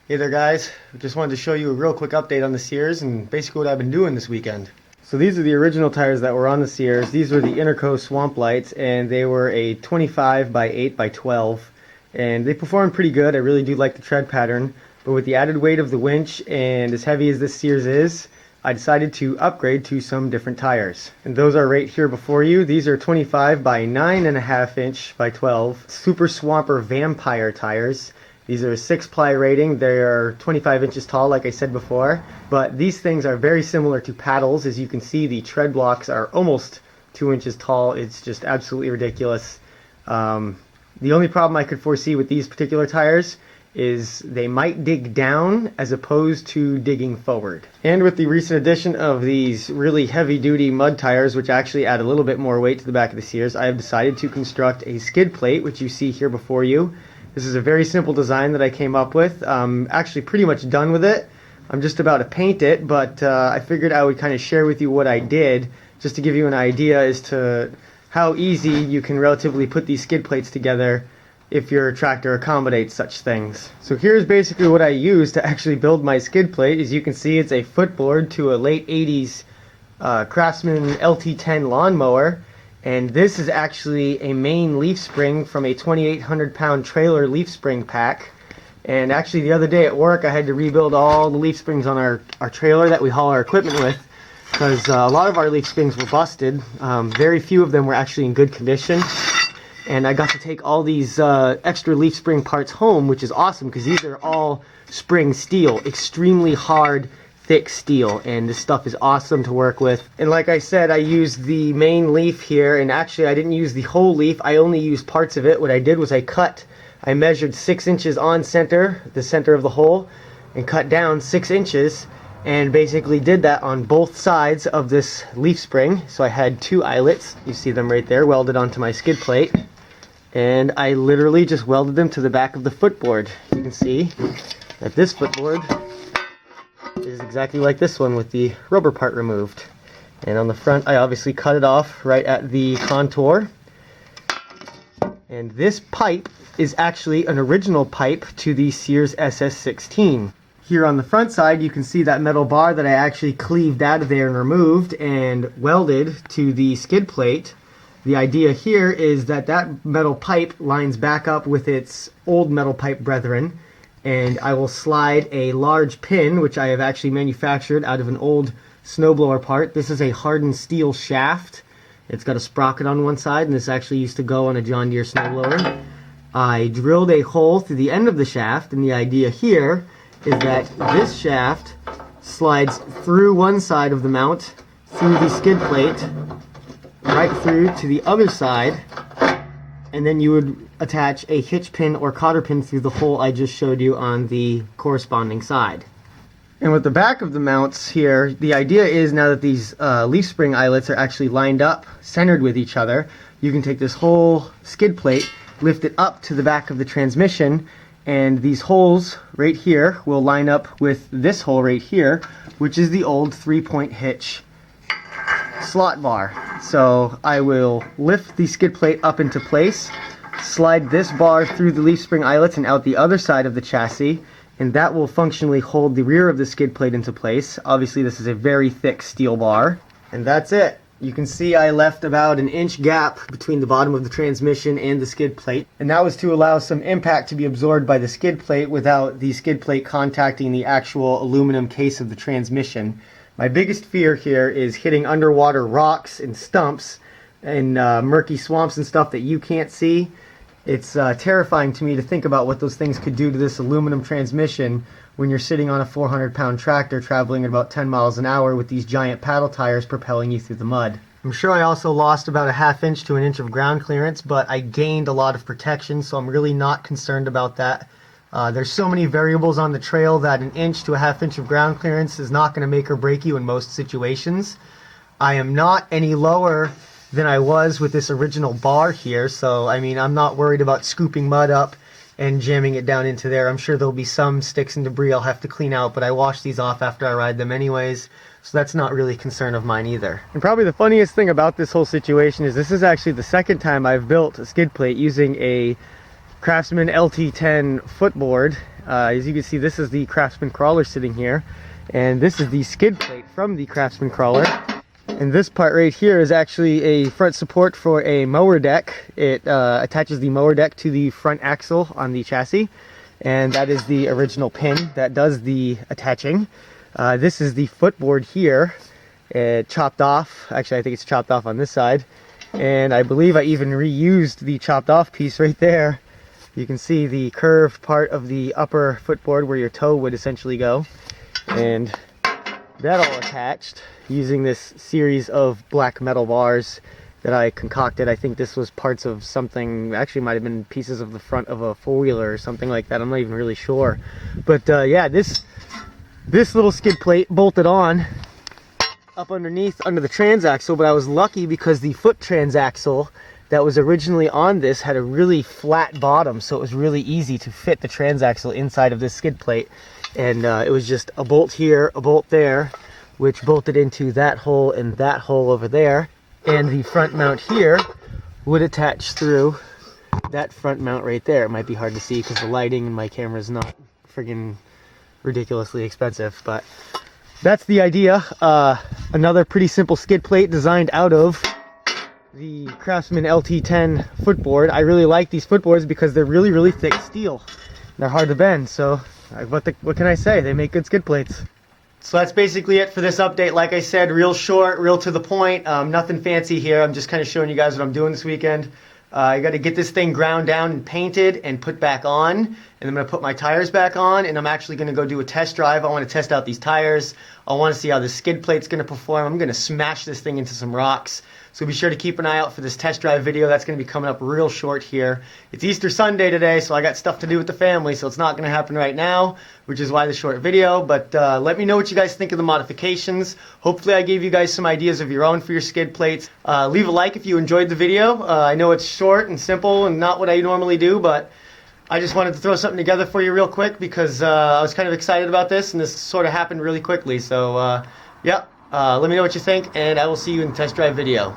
Hey there guys, just wanted to show you a real quick update on the Sears and basically what I've been doing this weekend. So these are the original tires that were on the Sears. These were the Interco Swamp Lights and they were a 25 by 8 by 12 and they performed pretty good. I really do like the tread pattern, but with the added weight of the winch and as heavy as this Sears is, I decided to upgrade to some different tires. And those are right here before you. These are 25 by 9.5 inch by 12 Super Swamper Vampire tires. These are a 6-ply rating. They are 25 inches tall, like I said before. But these things are very similar to paddles. As you can see, the tread blocks are almost 2 inches tall. It's just absolutely ridiculous. The only problem I could foresee with these particular tires is they might dig down as opposed to digging forward. And with the recent addition of these really heavy-duty mud tires, which actually add a little bit more weight to the back of the Sears, I have decided to construct a skid plate, which you see here before you. This is a very simple design that I came up with. I'm actually pretty much done with it. I'm just about to paint it, but I figured I would kind of share with you what I did just to give you an idea as to how easy you can relatively put these skid plates together if your tractor accommodates such things. So here's basically what I used to actually build my skid plate. As you can see, it's a footboard to a late 80s Craftsman LT10 lawnmower. And this is actually a main leaf spring from a 2,800 pound trailer leaf spring pack. And actually the other day at work I had to rebuild all the leaf springs on our trailer that we haul our equipment with, because a lot of our leaf springs were busted. Very few of them were actually in good condition. And I got to take all these extra leaf spring parts home, which is awesome because these are all spring steel, extremely hard, thick steel, and this stuff is awesome to work with. And like I said, I used the main leaf here, and actually I didn't use the whole leaf, I only used parts of it. What I did was I measured 6 inches on center, the center of the hole, and cut down 6 inches, and basically did that on both sides of this leaf spring. So I had 2 eyelets, you see them right there, welded onto my skid plate, and I literally just welded them to the back of the footboard. You can see that this footboard is exactly like this one with the rubber part removed. And on the front I obviously cut it off right at the contour. And this pipe is actually an original pipe to the Sears SS16. Here on the front side you can see that metal bar that I actually cleaved out of there and removed and welded to the skid plate. The idea here is that that metal pipe lines back up with its old metal pipe brethren, and I will slide a large pin, which I have actually manufactured out of an old snowblower part. This is a hardened steel shaft. It's got a sprocket on one side, and this actually used to go on a John Deere snowblower. I drilled a hole through the end of the shaft, and the idea here is that this shaft slides through one side of the mount, through the skid plate, right through to the other side, and then you would attach a hitch pin or cotter pin through the hole I just showed you on the corresponding side. And with the back of the mounts here, the idea is now that these leaf spring eyelets are actually lined up, centered with each other, you can take this whole skid plate, lift it up to the back of the transmission, and these holes right here will line up with this hole right here, which is the old 3-point hitch slot bar. So I will lift the skid plate up into place, slide this bar through the leaf spring eyelets and out the other side of the chassis, and that will functionally hold the rear of the skid plate into place. Obviously this is a very thick steel bar, and that's it. You can see I left about an inch gap between the bottom of the transmission and the skid plate, and that was to allow some impact to be absorbed by the skid plate without the skid plate contacting the actual aluminum case of the transmission. My biggest fear here is hitting underwater rocks and stumps and murky swamps and stuff that you can't see. It's terrifying to me to think about what those things could do to this aluminum transmission when you're sitting on a 400-pound tractor traveling at about 10 miles an hour with these giant paddle tires propelling you through the mud. I'm sure I also lost about a ½ inch to an inch of ground clearance, but I gained a lot of protection, so I'm really not concerned about that. There's so many variables on the trail that an inch to a ½ inch of ground clearance is not going to make or break you in most situations. I am not any lower than I was with this original bar here, so I mean I'm not worried about scooping mud up and jamming it down into there. I'm sure there'll be some sticks and debris I'll have to clean out, but I wash these off after I ride them anyways, so that's not really a concern of mine either. And probably the funniest thing about this whole situation is this is actually the second time I've built a skid plate using a Craftsman LT10 footboard. As you can see, this is the Craftsman crawler sitting here, and this is the skid plate from the Craftsman crawler. And this part right here is actually a front support for a mower deck. It attaches the mower deck to the front axle on the chassis, and that is the original pin that does the attaching. This is the footboard here, chopped off. Actually, I think it's chopped off on this side, and I believe I even reused the chopped off piece right there. You can see the curved part of the upper footboard where your toe would essentially go, and that all attached using this series of black metal bars that I concocted. I think this was parts of something, actually might have been pieces of the front of a four-wheeler or something like that. I'm not even really sure. But yeah, this little skid plate bolted on up underneath under the transaxle, but I was lucky because the foot transaxle that was originally on this had a really flat bottom, so it was really easy to fit the transaxle inside of this skid plate. And it was just a bolt here, a bolt there, which bolted into that hole and that hole over there. And the front mount here would attach through that front mount right there. It might be hard to see because the lighting in my camera is not friggin' ridiculously expensive, but that's the idea. Another pretty simple skid plate designed out of the Craftsman LT10 footboard. I really like these footboards because they're really, really thick steel. They're hard to bend, so what can I say? They make good skid plates. So that's basically it for this update. Like I said, real short, real to the point. Nothing fancy here. I'm just kind of showing you guys what I'm doing this weekend. I got to get this thing ground down and painted and put back on, and I'm going to put my tires back on, and I'm actually going to go do a test drive. I want to test out these tires. I want to see how the skid plate's going to perform. I'm going to smash this thing into some rocks. So be sure to keep an eye out for this test drive video. That's going to be coming up real short here. It's Easter Sunday today, so I got stuff to do with the family, so it's not going to happen right now, which is why the short video. But let me know what you guys think of the modifications. Hopefully I gave you guys some ideas of your own for your skid plates. Leave a like if you enjoyed the video. I know it's short and simple and not what I normally do, but I just wanted to throw something together for you real quick because I was kind of excited about this, and this sort of happened really quickly. So yeah, let me know what you think, and I will see you in the test drive video.